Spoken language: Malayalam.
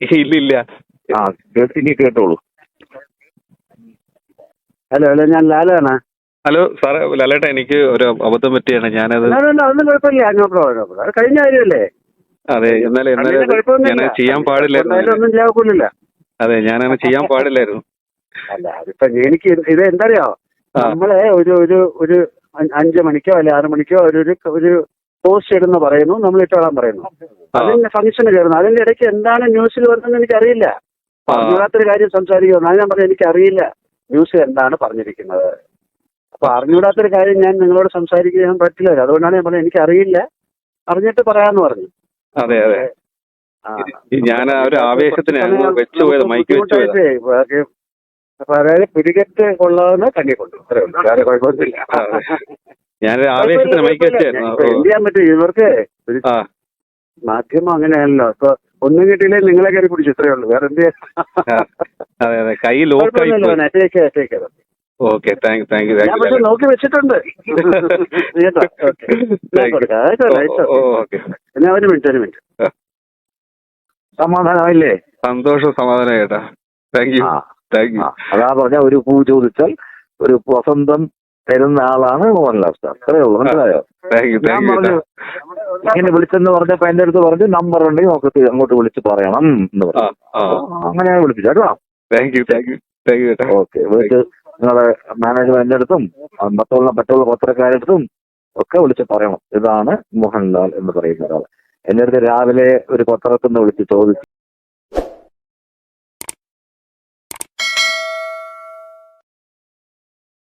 ഇല്ലില്ല. ആ ഇനി കേട്ടോളൂ. ഹലോ ഹലോ, ഞാൻ ലാലാണ്. ഹലോ സാറേ, ലാലേട്ടാ, എനിക്ക് ഒരു അബദ്ധം പറ്റിയാണ്. ഞാനത് ഒന്നും കുഴപ്പമില്ല, നോ പ്രോബ്ലം. അത് കഴിഞ്ഞ കാര്യമല്ലേ. അതെ, എന്നാലും ഞാൻ ചെയ്യാൻ പാടില്ലായിരുന്നു. ഒന്നും ചെയ്യാക്കില്ല. അതെ, ഞാനങ്ങനെ ചെയ്യാൻ പാടില്ലായിരുന്നു. അല്ല, അതിപ്പോ എനിക്ക് ഇത് എന്തറിയോ, നമ്മളെ ഒരു 5 മണിക്കോ അല്ലെ 6 മണിക്കോ ഒരു പോസ്റ്റ് ഇടുന്ന പറയുന്നു, നമ്മൾ ഇട്ടോളാൻ പറയുന്നു. അതിന്റെ ഫംഗ്ഷന് കയറുന്നു. അതിന്റെ ഇടയ്ക്ക് എന്താണ് ന്യൂസിൽ വരുന്നതെന്ന് എനിക്കറിയില്ല. അറിഞ്ഞൂടാത്തൊരു കാര്യം സംസാരിക്കുന്നു. അത് ഞാൻ പറഞ്ഞു, എനിക്കറിയില്ല ന്യൂസ് എന്താണ് പറഞ്ഞിരിക്കുന്നത്. അപ്പൊ അറിഞ്ഞൂടാത്തൊരു കാര്യം ഞാൻ നിങ്ങളോട് സംസാരിക്കാൻ പറ്റില്ല. അതുകൊണ്ടാണ് ഞാൻ പറഞ്ഞത് എനിക്കറിയില്ല, അറിഞ്ഞിട്ട് പറയാന്ന് പറഞ്ഞു. അതെ അതെ, ഞാൻ ആ ഒരു ആവേശത്തിന് വെച്ചു പോയത്, മൈക്ക് വെച്ചു പോയത്. അപ്പൊ അതായത് പിടികെട്ട് കൊള്ളാവുന്ന കണ്ണി കൊണ്ടു, അത്രേ ഉള്ളൂ, വേറെ കുഴപ്പമൊന്നുമില്ല. ഞാനൊരു ആവേശത്തിന് മൈക്ക് വെച്ചായിരുന്നു. എന്ത് ചെയ്യാൻ പറ്റും, ഇവർക്ക് മാധ്യമം അങ്ങനെയാണല്ലോ. ഇപ്പൊ ഒന്നും കിട്ടിയില്ലേ നിങ്ങളെ കയറി പിടിച്ചു, ഇത്രേ ഉള്ളൂ, വേറെ എന്ത് ചെയ്യാൻ. കൈ ലോക്കായി. Okay, thank you. ഞാൻ പക്ഷെ നോക്കി വെച്ചിട്ടുണ്ട്. പിന്നെ ഒരു മിനിറ്റ്. സമാധാനമായില്ലേ? സന്തോഷം, സമാധാനം ചേട്ടാ. Thank you. അതാ പറഞ്ഞ, ഒരു പൂ ചോദിച്ചാൽ ഒരു വസന്തം തരുന്ന ആളാണ് മോഹൻലാൽ സാർ. അത്രേ ഉള്ളൂ, മനസ്സിലായോ? ഞാൻ പറഞ്ഞു ഇങ്ങനെ വിളിച്ചെന്ന് പറഞ്ഞപ്പോ എന്റെ അടുത്ത് പറഞ്ഞു നമ്പർ ഉണ്ടെങ്കിൽ നമുക്ക് അങ്ങോട്ട് വിളിച്ച് പറയണം എന്ന് പറഞ്ഞു. അങ്ങനെ വിളിപ്പിച്ചു കേട്ടോ. ഓക്കെ, വിളിച്ച് നിങ്ങളെ മാനേജ്മെന്റിന്റെ അടുത്തും മറ്റുള്ള പത്രക്കാരുടെ അടുത്തും ഒക്കെ വിളിച്ച് പറയണം, ഇതാണ് മോഹൻലാൽ എന്ന് പറയുന്ന ഒരാൾ. എന്റെ അടുത്ത് രാവിലെ ഒരു പത്രത്തിൽ നിന്ന് വിളിച്ച് ചോദിച്ചു.